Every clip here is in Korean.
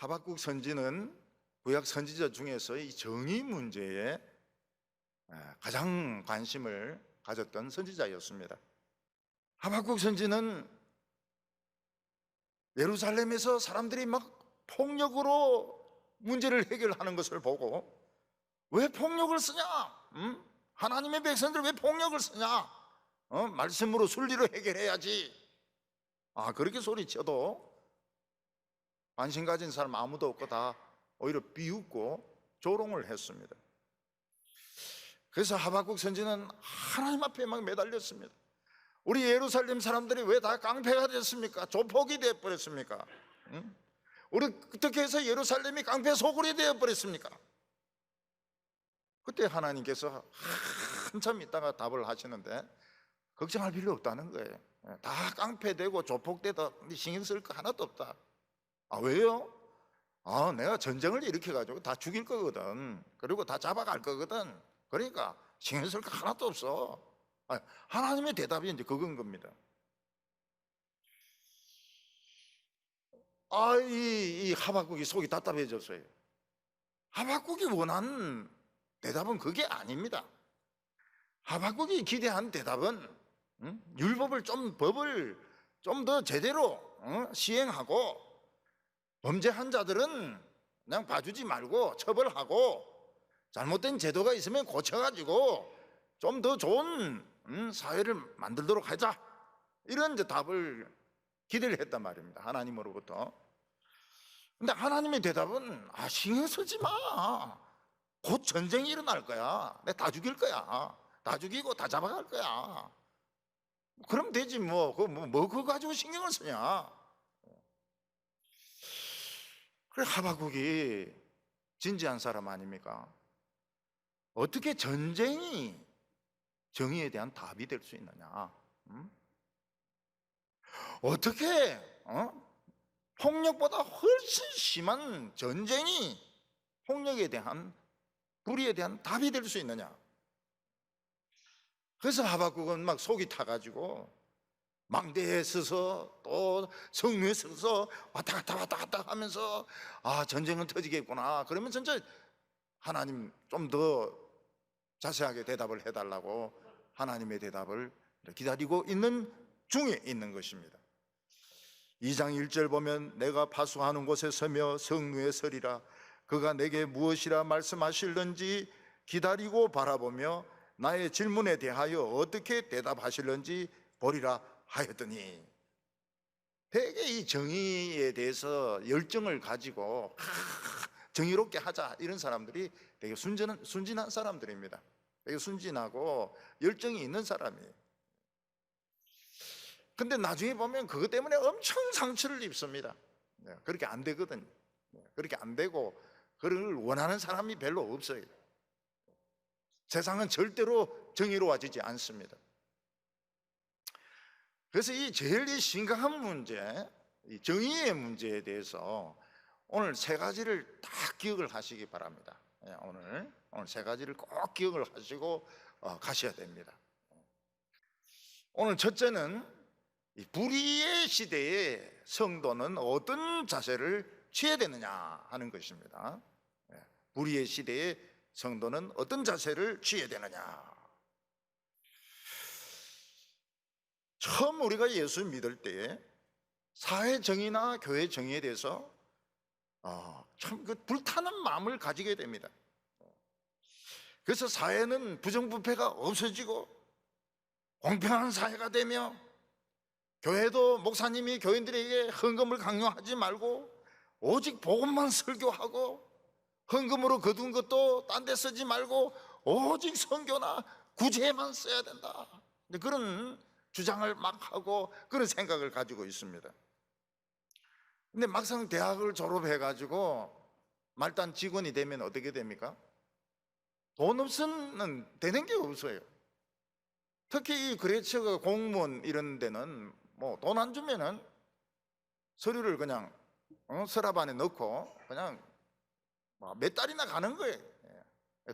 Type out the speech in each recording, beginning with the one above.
하박국 선지는 구약 선지자 중에서 이 정의 문제에 가장 관심을 가졌던 선지자였습니다. 하박국 선지는 예루살렘에서 사람들이 막 폭력으로 문제를 해결하는 것을 보고 왜 폭력을 쓰냐? 하나님의 백성들 왜 폭력을 쓰냐? 말씀으로 순리로 해결해야지. 그렇게 소리쳐도 관심 가진 사람 아무도 없고 다 오히려 비웃고 조롱을 했습니다. 그래서 하박국 선지는 하나님 앞에 막 매달렸습니다. 우리 예루살렘 사람들이 왜 다 깡패가 됐습니까? 조폭이 되어버렸습니까? 우리 어떻게 해서 예루살렘이 깡패 소굴이 되어버렸습니까? 그때 하나님께서 한참 있다가 답을 하시는데 걱정할 필요 없다는 거예요. 다 깡패되고 조폭되다 신경 쓸 거 하나도 없다. 왜요? 내가 전쟁을 일으켜가지고 다 죽일 거거든. 그리고 다 잡아갈 거거든. 그러니까 신경 쓸 거 하나도 없어. 하나님의 대답이 이제 그건 겁니다. 이 하박국이 속이 답답해졌어요. 하박국이 원하는 대답은 그게 아닙니다. 하박국이 기대한 대답은 율법을 법을 좀 더 제대로 시행하고 범죄한 자들은 그냥 봐주지 말고 처벌하고 잘못된 제도가 있으면 고쳐가지고 좀 더 좋은 사회를 만들도록 하자, 이런 이제 답을 기대를 했단 말입니다, 하나님으로부터. 근데 하나님의 대답은 신경 쓰지 마. 곧 전쟁이 일어날 거야. 내가 다 죽일 거야. 다 죽이고 다 잡아갈 거야. 그럼 되지 뭐. 그거 가지고 신경을 쓰냐. 그래, 하박국이 진지한 사람 아닙니까? 어떻게 전쟁이 정의에 대한 답이 될 수 있느냐? 어떻게 폭력보다 훨씬 심한 전쟁이 폭력에 대한, 불의에 대한 답이 될 수 있느냐? 그래서 하박국은 막 속이 타가지고 망대에 서서 또 성루에 서서 왔다 갔다 하면서 전쟁은 터지겠구나. 그러면 진짜 하나님 좀 더 자세하게 대답을 해달라고 하나님의 대답을 기다리고 있는 중에 있는 것입니다. 2장 1절 보면 내가 파수하는 곳에 서며 성루에 서리라. 그가 내게 무엇이라 말씀하실는지 기다리고 바라보며 나의 질문에 대하여 어떻게 대답하실는지 보리라 하였더니, 되게 이 정의에 대해서 열정을 가지고 정의롭게 하자, 이런 사람들이 되게 순진한 사람들입니다. 되게 순진하고 열정이 있는 사람이에요. 근데 나중에 보면 그것 때문에 엄청 상처를 입습니다. 그렇게 안 되거든요. 그렇게 안 되고 그걸 원하는 사람이 별로 없어요. 세상은 절대로 정의로워지지 않습니다. 그래서 이 제일 심각한 문제, 이 정의의 문제에 대해서 오늘 세 가지를 다 기억을 하시기 바랍니다. 오늘 세 가지를 꼭 기억을 하시고 가셔야 됩니다. 오늘 첫째는 이 불의의 시대에 성도는 어떤 자세를 취해야 되느냐 하는 것입니다. 불의의 시대에 성도는 어떤 자세를 취해야 되느냐. 처음 우리가 예수 믿을 때 사회 정의나 교회 정의에 대해서 참 불타는 마음을 가지게 됩니다. 그래서 사회는 부정부패가 없어지고 공평한 사회가 되며, 교회도 목사님이 교인들에게 헌금을 강요하지 말고 오직 복음만 설교하고, 헌금으로 거둔 것도 딴 데 쓰지 말고 오직 선교나 구제에만 써야 된다, 그런 주장을 막 하고 그런 생각을 가지고 있습니다. 근데 막상 대학을 졸업해가지고 말단 직원이 되면 어떻게 됩니까? 돈 없으면 되는 게 없어요. 특히 이 거래처가 공무원 이런 데는 뭐 돈 안 주면은 서류를 그냥 서랍 안에 넣고 그냥 몇 달이나 가는 거예요.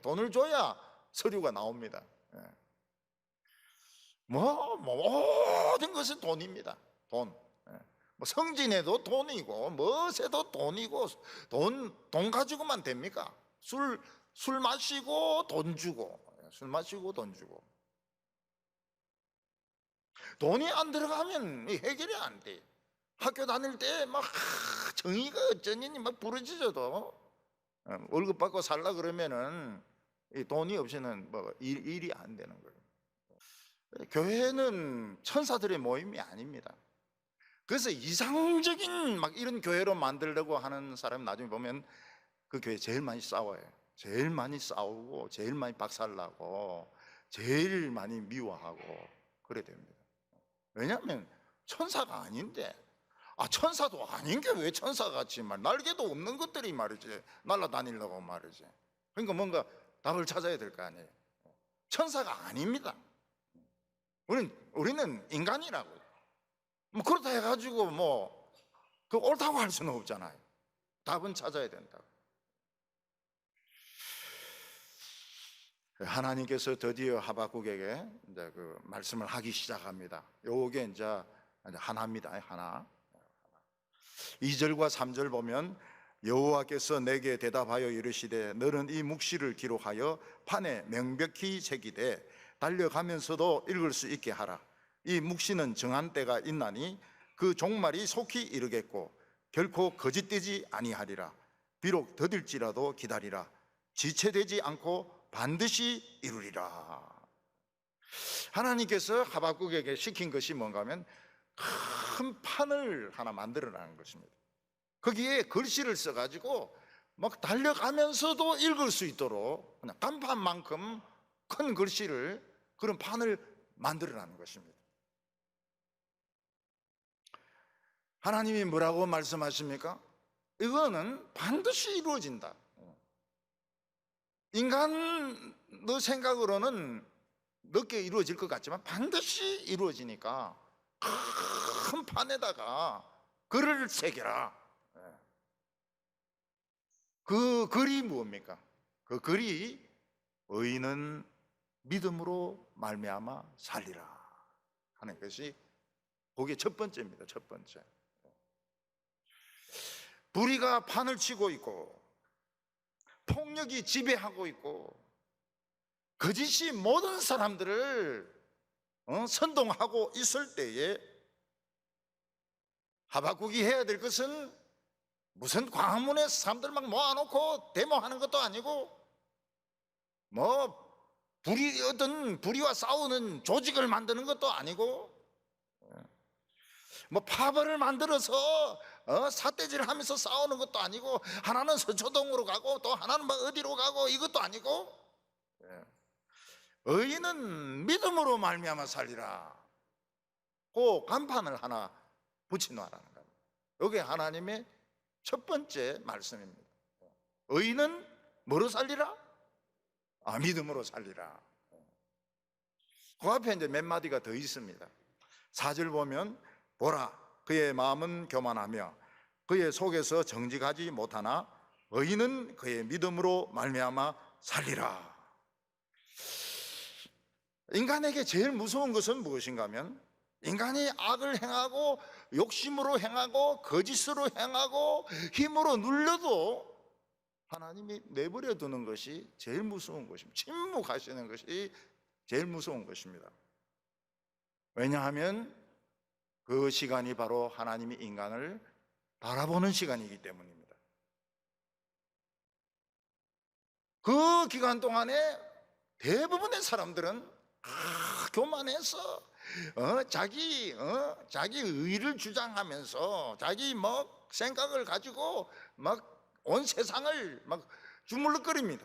돈을 줘야 서류가 나옵니다. 모든 것은 돈입니다. 돈. 뭐 성진에도 돈이고 무엇에도 돈이고, 돈 가지고만 됩니까? 술 마시고 돈 주고, 술 마시고 돈 주고. 돈이 안 들어가면 해결이 안 돼. 학교 다닐 때 막 정의가 어쩌니 막 부르짖어도 월급 받고 살라 그러면은 이 돈이 없이는 뭐 일이 안 되는 거예요. 교회는 천사들의 모임이 아닙니다. 그래서 이상적인 막 이런 교회로 만들려고 하는 사람 나중에 보면 그 교회 제일 많이 싸워요. 제일 많이 싸우고 제일 많이 박살나고 제일 많이 미워하고 그래 됩니다. 왜냐하면 천사가 아닌데, 천사도 아닌 게 왜 천사같이 날개도 없는 것들이 말이지 날아다니려고 말이지. 그러니까 뭔가 답을 찾아야 될 거 아니에요. 천사가 아닙니다. 우리는 인간이라고. 뭐 그렇다 해가지고 그 옳다고 할 수는 없잖아요. 답은 찾아야 된다. 하나님께서 드디어 하박국에게 이제 그 말씀을 하기 시작합니다. 요게 이제 하나입니다. 하나. 2절과 3절 보면 여호와께서 내게 대답하여 이르시되 너는 이 묵시를 기록하여 판에 명백히 새기되 달려가면서도 읽을 수 있게 하라. 이 묵시는 정한 때가 있나니 그 종말이 속히 이르겠고 결코 거짓되지 아니하리라. 비록 더딜지라도 기다리라. 지체되지 않고 반드시 이루리라. 하나님께서 하박국에게 시킨 것이 뭔가 하면 큰 판을 하나 만들어라는 것입니다. 거기에 글씨를 써가지고 막 달려가면서도 읽을 수 있도록 그냥 간판만큼 큰 글씨를, 그런 판을 만들어라는 것입니다. 하나님이 뭐라고 말씀하십니까? 이거는 반드시 이루어진다. 인간 너 생각으로는 늦게 이루어질 것 같지만 반드시 이루어지니까 큰 판에다가 글을 새겨라. 그 글이 뭡니까? 그 글이 의인은 믿음으로 말미암아 살리라 하는 것이 그게 첫 번째입니다. 첫 번째. 불의가 판을 치고 있고 폭력이 지배하고 있고 거짓이 모든 사람들을 선동하고 있을 때에 하박국이 해야 될 것은 무슨 광화문에 사람들 막 모아놓고 데모하는 것도 아니고 불의와 싸우는 조직을 만드는 것도 아니고 파벌을 만들어서 삿대질을 하면서 싸우는 것도 아니고 하나는 서초동으로 가고 또 하나는 어디로 가고 이것도 아니고 의인은 믿음으로 말미암아 살리라. 그 간판을 하나 붙여놔라는 거예요. 이게 하나님의 첫 번째 말씀입니다. 의인은 뭐로 살리라? 믿음으로 살리라. 그 앞에 이제 몇 마디가 더 있습니다. 4절 보면 보라 그의 마음은 교만하며 그의 속에서 정직하지 못하나 의인은 그의 믿음으로 말미암아 살리라. 인간에게 제일 무서운 것은 무엇인가 하면 인간이 악을 행하고 욕심으로 행하고 거짓으로 행하고 힘으로 눌려도 하나님이 내버려 두는 것이 제일 무서운 것입니다. 침묵하시는 것이 제일 무서운 것입니다. 왜냐하면 그 시간이 바로 하나님이 인간을 바라보는 시간이기 때문입니다. 그 기간 동안에 대부분의 사람들은 교만해서 자기 의를 주장하면서 자기 생각을 가지고 온 세상을 주물럭거립니다.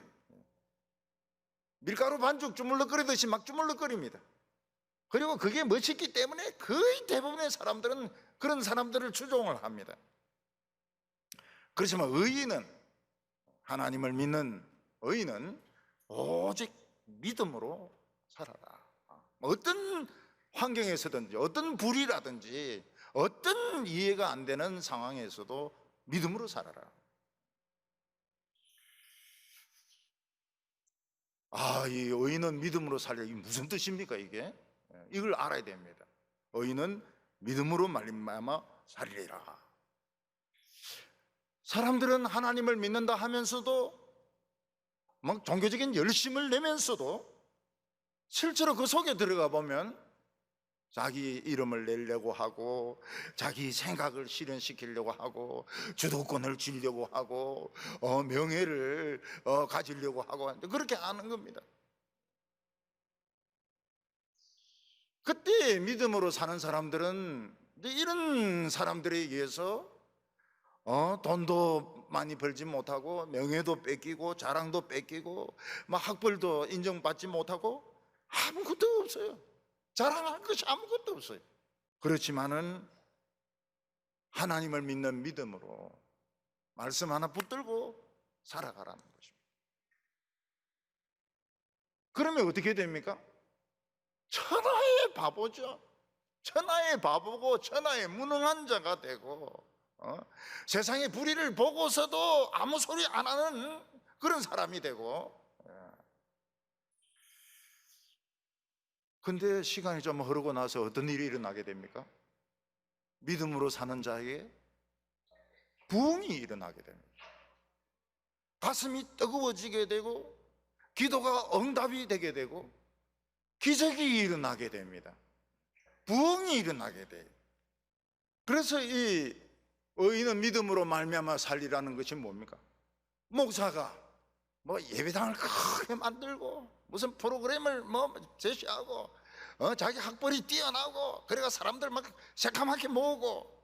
밀가루 반죽 주물럭거리듯이 주물럭거립니다. 그리고 그게 멋있기 때문에 거의 대부분의 사람들은 그런 사람들을 추종을 합니다. 그렇지만 의인은, 하나님을 믿는 의인은 오직 믿음으로 살아라. 어떤 환경에서든지 어떤 불이라든지 어떤 이해가 안 되는 상황에서도 믿음으로 살아라. 이 의인은 믿음으로 살려. 이게 무슨 뜻입니까 이게? 이걸 알아야 됩니다. 의인은 믿음으로 말미암아 살리라. 사람들은 하나님을 믿는다 하면서도 막 종교적인 열심을 내면서도 실제로 그 속에 들어가 보면 자기 이름을 내려고 하고, 자기 생각을 실현시키려고 하고, 주도권을 쥐려고 하고, 명예를 가지려고 하고 하는데 그렇게 하는 겁니다. 그때 믿음으로 사는 사람들은 이런 사람들에 의해서 돈도 많이 벌지 못하고, 명예도 뺏기고, 자랑도 뺏기고, 막 학벌도 인정받지 못하고 아무것도 없어요. 자랑할 것이 아무것도 없어요. 그렇지만은 하나님을 믿는 믿음으로 말씀 하나 붙들고 살아가라는 것입니다. 그러면 어떻게 됩니까? 천하의 바보죠. 천하의 바보고 천하의 무능한 자가 되고, 세상의 불의를 보고서도 아무 소리 안 하는 그런 사람이 되고. 근데 시간이 좀 흐르고 나서 어떤 일이 일어나게 됩니까? 믿음으로 사는 자에게 부흥이 일어나게 됩니다. 가슴이 뜨거워지게 되고, 기도가 응답이 되게 되고, 기적이 일어나게 됩니다. 부흥이 일어나게 돼요. 그래서 이 의인은 믿음으로 말미암아 살리라는 것이 뭡니까? 목사가 뭐 예배당을 크게 만들고 무슨 프로그램을 뭐 제시하고, 자기 학벌이 뛰어나고, 그래가 사람들 막 새카맣게 모으고,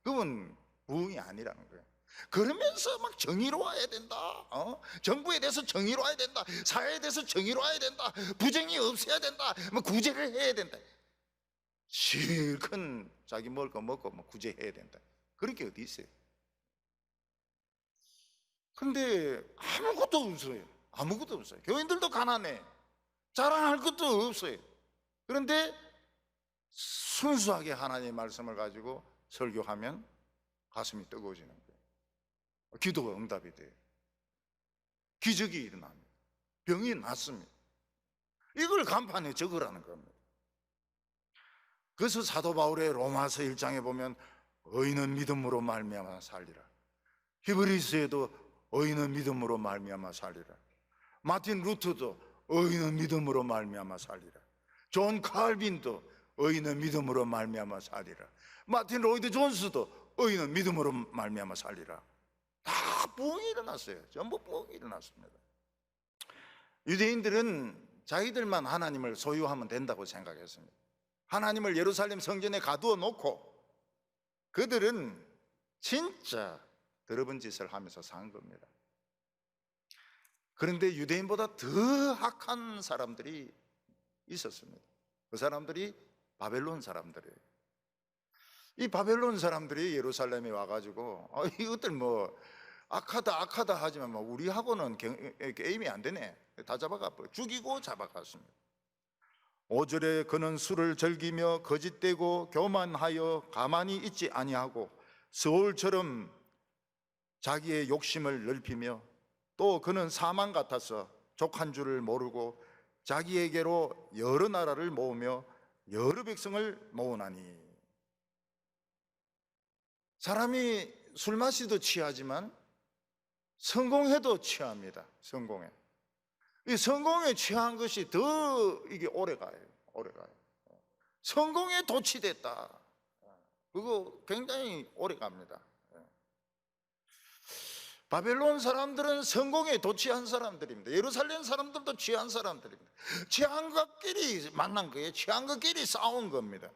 그건 부흥이 아니라는 거예요. 그러면서 막 정의로워야 된다, 정부에 대해서 정의로워야 된다, 사회에 대해서 정의로워야 된다, 부정이 없어야 된다, 뭐 구제를 해야 된다. 실컷 자기 먹을 거 먹고 뭐 구제해야 된다. 그런 게 어디 있어요? 근데 아무것도 없어요. 아무것도 없어요. 교인들도 가난해. 자랑할 것도 없어요. 그런데 순수하게 하나님의 말씀을 가지고 설교하면 가슴이 뜨거워지는 거예요. 기도가 응답이 돼요. 기적이 일어납니다. 병이 낫습니다. 이걸 간판에 적으라는 겁니다. 그래서 사도 바울의 로마서 1장에 보면 의인은 믿음으로 말미암아 살리라. 히브리서에도 의인은 믿음으로 말미암아 살리라. 마틴 루터도 의인은 믿음으로 말미암아 살리라. 존 칼빈도 의인은 믿음으로 말미암아 살리라. 마틴 로이드 존스도 의인은 믿음으로 말미암아 살리라. 다 부흥이 일어났어요. 전부 부흥이 일어났습니다. 유대인들은 자기들만 하나님을 소유하면 된다고 생각했습니다. 하나님을 예루살렘 성전에 가두어 놓고 그들은 진짜 더러운 짓을 하면서 산 겁니다. 그런데 유대인보다 더 악한 사람들이 있었습니다. 그 사람들이 바벨론 사람들이에요. 이 바벨론 사람들이 예루살렘에 와가지고 이것들 뭐 악하다 하지만 뭐 우리하고는 게임이 안 되네. 다 잡아가 죽이고 잡아갔습니다. 5절에 그는 술을 즐기며 거짓되고 교만하여 가만히 있지 아니하고 서울처럼 자기의 욕심을 넓히며, 또 그는 사망 같아서 족한 줄을 모르고 자기에게로 여러 나라를 모으며 여러 백성을 모으나니. 사람이 술 마시도 취하지만 성공해도 취합니다. 성공해. 이 성공에 취한 것이 더 이게 오래 가요. 성공에 도취됐다. 그거 굉장히 오래 갑니다. 바벨론 사람들은 성공에 도취한 사람들입니다. 예루살렘 사람들도 취한 사람들입니다. 취한 것끼리 만난 거예요. 취한 것끼리 싸운 겁니다.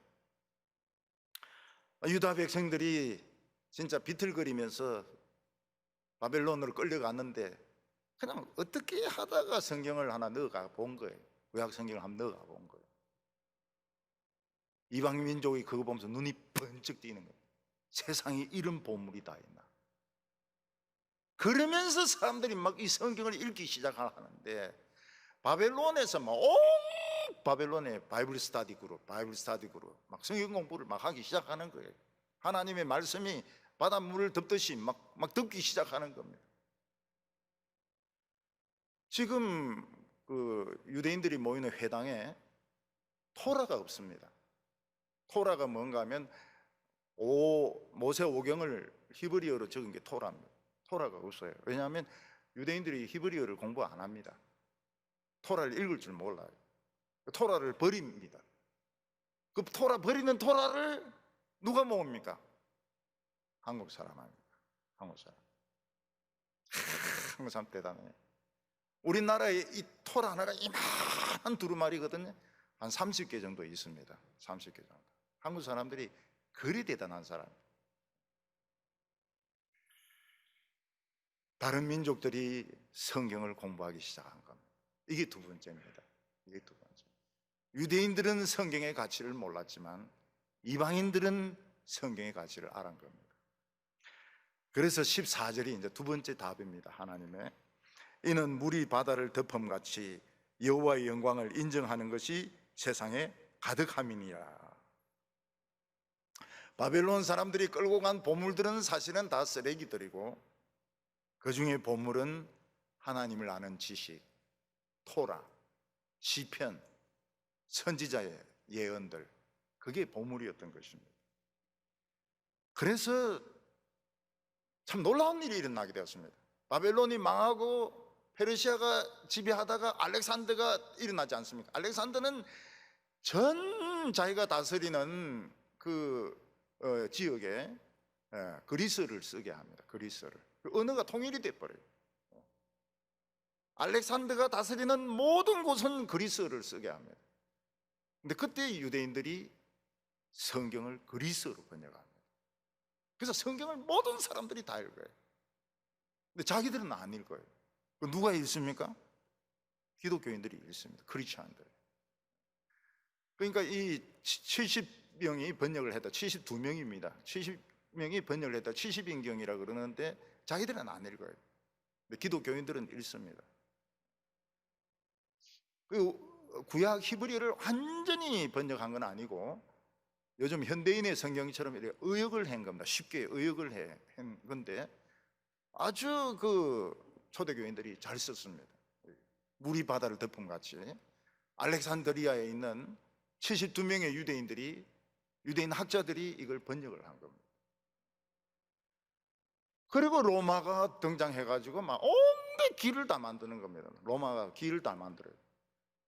유다 백성들이 진짜 비틀거리면서 바벨론으로 끌려갔는데 그냥 어떻게 하다가 성경을 하나 넣어가 본 거예요. 구약 성경을 한번 넣어가 본 거예요. 이방 민족이 그거 보면서 눈이 번쩍 뜨이는 거예요. 세상에 이런 보물이 다 있나. 그러면서 사람들이 막 이 성경을 읽기 시작하는데, 바벨론에서 막 온 바벨론의 바이블 스터디 그룹 막 성경 공부를 막 하기 시작하는 거예요. 하나님의 말씀이 바닷물을 덮듯이 막 덮기 시작하는 겁니다. 지금 그 유대인들이 모이는 회당에 토라가 없습니다. 토라가 뭔가 하면 모세 오경을 히브리어로 적은 게 토라입니다. 토라가 없어요. 왜냐하면 유대인들이 히브리어를 공부 안 합니다. 토라를 읽을 줄 몰라요. 토라를 버립니다. 그 토라 버리는 토라를 누가 모읍니까? 한국 사람 아닙니까? 한국 사람. 한국 사람 대단해요. 우리나라에 이 토라 하나가 이만한 두루마리거든요. 한 30개 정도 있습니다. 30개 정도. 한국 사람들이 그리 대단한 사람. 다른 민족들이 성경을 공부하기 시작한 겁니다. 이게 두 번째입니다. 이게 두 번째. 유대인들은 성경의 가치를 몰랐지만 이방인들은 성경의 가치를 알은 겁니다. 그래서 14절이 이제 두 번째 답입니다. 하나님의 이는 물이 바다를 덮음같이 여호와의 영광을 인정하는 것이 세상에 가득함이니라. 바벨론 사람들이 끌고 간 보물들은 사실은 다 쓰레기들이고 그 중에 보물은 하나님을 아는 지식, 토라, 시편, 선지자의 예언들, 그게 보물이었던 것입니다. 그래서 참 놀라운 일이 일어나게 되었습니다. 바벨론이 망하고 페르시아가 지배하다가 알렉산더가 일어나지 않습니까? 알렉산더는 전 자기가 다스리는 그 지역에 그리스를 쓰게 합니다. 그리스를. 언어가 통일이 돼버려요. 알렉산더가 다스리는 모든 곳은 그리스를 쓰게 합니다. 근데 그때 유대인들이 성경을 그리스어로 번역합니다. 그래서 성경을 모든 사람들이 다 읽어요. 근데 자기들은 안 읽어요. 누가 읽습니까? 기독교인들이 읽습니다. 크리스천들. 그러니까 이 70명이 번역을 했다. 72명입니다. 70명이 번역을 했다. 70인경이라 그러는데 자기들은 안 읽어요. 근데 기독교인들은 읽습니다. 그 구약 히브리어를 완전히 번역한 건 아니고 요즘 현대인의 성경처럼 이렇게 의역을 한 겁니다. 쉽게 의역을 한 건데 아주 그 초대교인들이 잘 썼습니다. 물이 바다를 덮음같이 알렉산드리아에 있는 72명의 유대인 학자들이 이걸 번역을 한 겁니다. 그리고 로마가 등장해가지고 막 온갖 길을 다 만드는 겁니다. 로마가 길을 다 만들어요.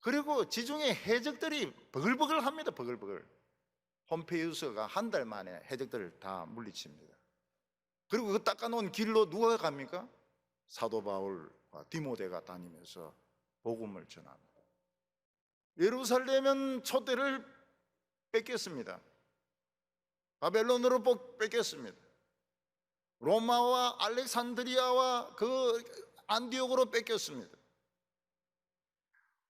그리고 지중해 해적들이 버글버글합니다. 버글버글. 폼페이우스가 한 달 만에 해적들을 다 물리칩니다. 그리고 그 닦아놓은 길로 누가 갑니까? 사도 바울과 디모데가 다니면서 복음을 전합니다. 예루살렘은 촛대를 뺏겼습니다. 바벨론으로 뺏겼습니다. 로마와 알렉산드리아와 그 안디옥으로 뺏겼습니다.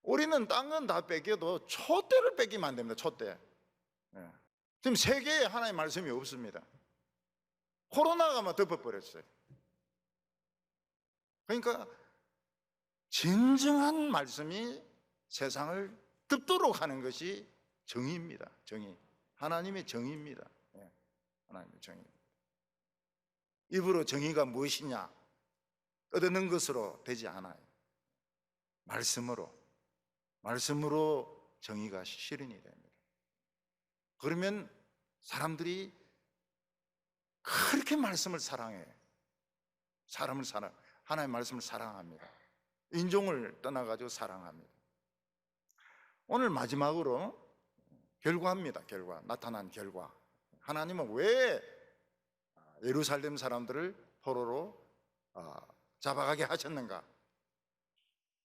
우리는 땅은 다 뺏겨도 촛대를 뺏기면 안 됩니다. 촛대. 지금 세계에 하나의 말씀이 없습니다. 코로나가 막 덮어버렸어요. 그러니까 진정한 말씀이 세상을 덮도록 하는 것이 정의입니다. 정의. 하나님의 정의입니다. 하나님의 정의입니다. 입으로 정의가 무엇이냐 떠드는 것으로 되지 않아요. 말씀으로 정의가 실현이 됩니다. 그러면 사람들이 그렇게 말씀을 사랑해. 하나님의 말씀을 사랑합니다. 인종을 떠나가지고 사랑합니다. 오늘 마지막으로 결과입니다. 나타난 결과. 하나님은 왜 예루살렘 사람들을 포로로 잡아가게 하셨는가?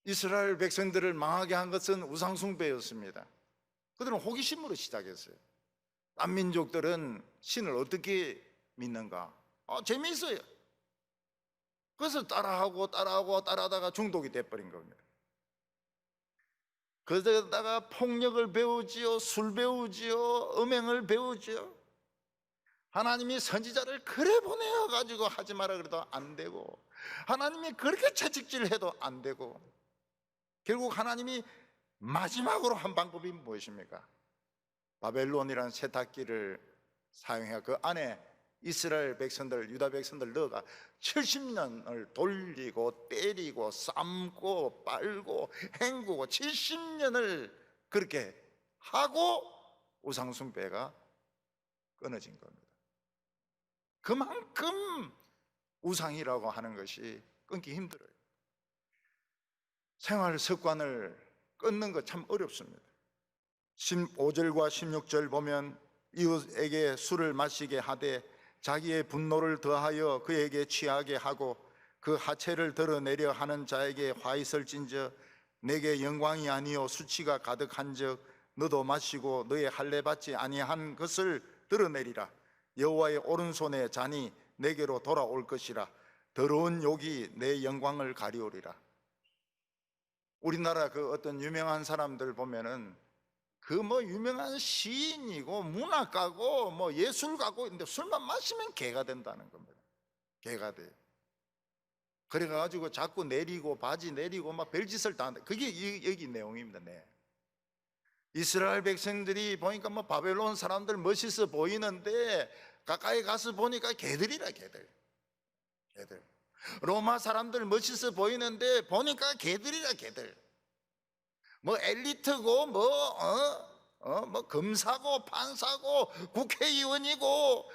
이스라엘 백성들을 망하게 한 것은 우상숭배였습니다. 그들은 호기심으로 시작했어요. 딴 민족들은 신을 어떻게 믿는가? 재미있어요. 그래서 따라하다가 중독이 돼버린 겁니다. 그러다가 폭력을 배우지요, 술 배우지요, 음행을 배우지요. 하나님이 선지자를 그래 보내어가지고 하지 마라 그래도 안 되고, 하나님이 그렇게 채찍질해도 안 되고, 결국 하나님이 마지막으로 한 방법이 무엇입니까? 바벨론이라는 세탁기를 사용해 그 안에 이스라엘 백성들, 유다 백성들 넣어가 70년을 돌리고 때리고 삶고 빨고 헹구고 70년을 그렇게 하고 우상숭배가 끊어진 겁니다. 그만큼 우상이라고 하는 것이 끊기 힘들어요. 생활 습관을 끊는 것 참 어렵습니다. 15절과 16절 보면 이웃에게 술을 마시게 하되 자기의 분노를 더하여 그에게 취하게 하고 그 하체를 드러내려 하는 자에게 화 있을진저 내게 영광이 아니요 수치가 가득한즉 너도 마시고 너의 할례 받지 아니한 것을 드러내리라. 여호와의 오른손에 잔이 내게로 돌아올 것이라. 더러운 욕이 내 영광을 가리우리라. 우리나라 그 어떤 유명한 사람들 보면은 그 뭐 유명한 시인이고 문학가고 뭐 예술가고 있는데 술만 마시면 개가 된다는 겁니다. 개가 돼. 그래가지고 자꾸 내리고 바지 내리고 막 별짓을 다 한다. 그게 여기 내용입니다. 네. 이스라엘 백성들이 보니까 뭐 바벨론 사람들 멋있어 보이는데 가까이 가서 보니까 개들이라. 개들. 로마 사람들 멋있어 보이는데 보니까 개들이라. 개들. 뭐 엘리트고 뭐 검사고 판사고 국회의원이고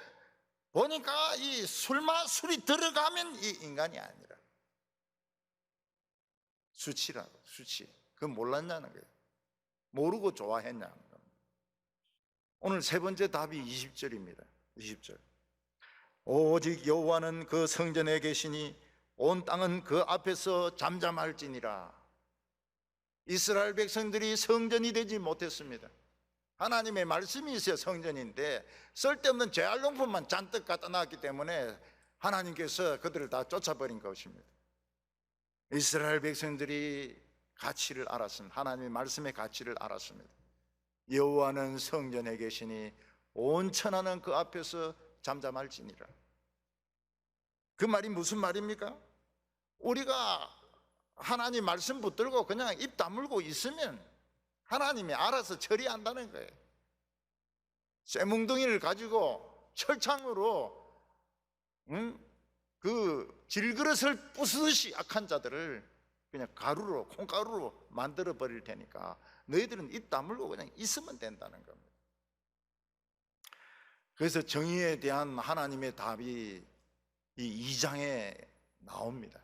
보니까 이 술이 들어가면 이 인간이 아니라 수치라고. 수치. 그건 몰랐냐는 거예요. 모르고 좋아했냐는 겁니다. 오늘 세 번째 답이 20절입니다 20절. 오직 여호와는 그 성전에 계시니 온 땅은 그 앞에서 잠잠할지니라. 이스라엘 백성들이 성전이 되지 못했습니다. 하나님의 말씀이 있어야 성전인데 쓸데없는 재활용품만 잔뜩 갖다 놨기 때문에 하나님께서 그들을 다 쫓아버린 것입니다. 이스라엘 백성들이 가치를 알았습니다. 하나님의 말씀의 가치를 알았습니다. 여호와는 성전에 계시니 온 천하는 그 앞에서 잠잠할지니라. 그 말이 무슨 말입니까? 우리가 하나님 말씀 붙들고 그냥 입 다물고 있으면 하나님이 알아서 처리한다는 거예요. 쇠뭉둥이를 가지고 철창으로 그 질그릇을 부수듯이 악한 자들을 그냥 가루로 콩가루로 만들어 버릴 테니까 너희들은 입 다물고 그냥 있으면 된다는 겁니다. 그래서 정의에 대한 하나님의 답이 이 2장에 나옵니다.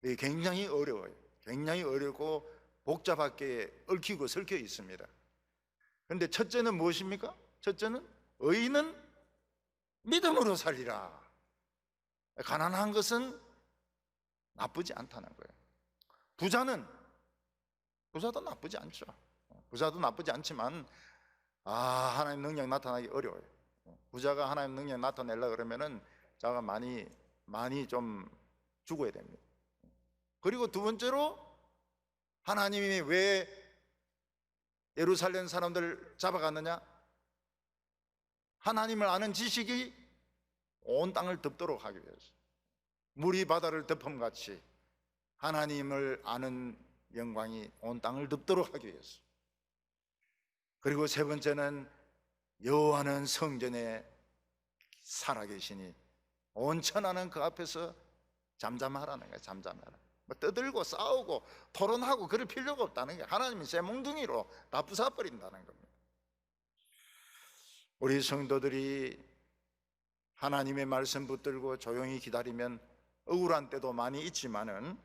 이게 굉장히 어려워요. 굉장히 어렵고 복잡하게 얽히고 설켜 있습니다. 그런데 첫째는 무엇입니까? 첫째는 의인은 믿음으로 살리라. 가난한 것은 나쁘지 않다는 거예요. 부자도 나쁘지 않죠. 부자도 나쁘지 않지만 하나님 능력 나타나기 어려워요. 부자가 하나님 능력 나타내려고 그러면은 자가 많이 좀 죽어야 됩니다. 그리고 두 번째로 하나님이 왜 예루살렘 사람들 잡아갔느냐? 하나님을 아는 지식이 온 땅을 덮도록 하기 위해서. 물이 바다를 덮음같이 하나님을 아는 영광이 온 땅을 덮도록 하기 위해서. 그리고 세 번째는 여호와는 성전에 살아계시니 온 천하는 그 앞에서 잠잠하라는 거예요. 잠잠하라. 뭐 떠들고 싸우고 토론하고 그럴 필요가 없다는 게 하나님이 쇠뭉둥이로 다 부숴버린다는 겁니다. 우리 성도들이 하나님의 말씀 붙들고 조용히 기다리면 억울한 때도 많이 있지만은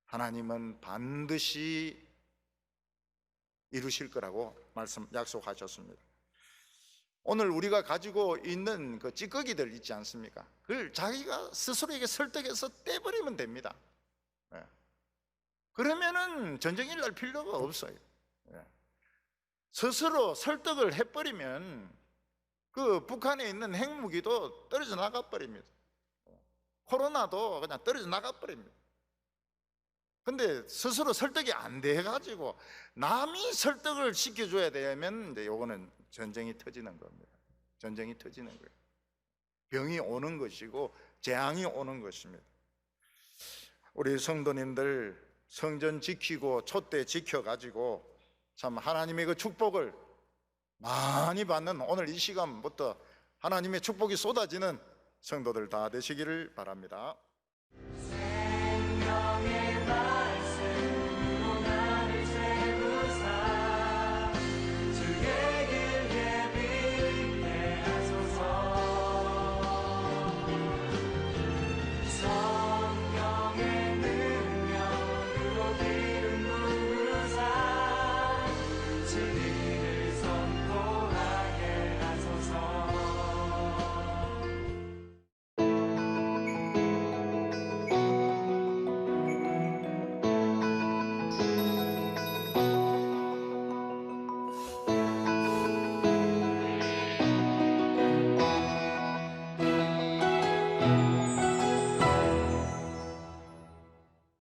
하나님은 반드시 이루실 거라고 약속하셨습니다. 오늘 우리가 가지고 있는 그 찌꺼기들 있지 않습니까? 그걸 자기가 스스로에게 설득해서 떼버리면 됩니다. 그러면은 전쟁일 날 필요가 없어요. 스스로 설득을 해버리면 그 북한에 있는 핵무기도 떨어져 나가버립니다. 코로나도 그냥 떨어져 나가버립니다. 근데 스스로 설득이 안 돼가지고 남이 설득을 시켜줘야 되면 이제 요거는 전쟁이 터지는 겁니다. 전쟁이 터지는 거예요. 병이 오는 것이고 재앙이 오는 것입니다. 우리 성도님들 성전 지키고 촛대 지켜가지고 참 하나님의 그 축복을 많이 받는 오늘 이 시간부터 하나님의 축복이 쏟아지는 성도들 다 되시기를 바랍니다.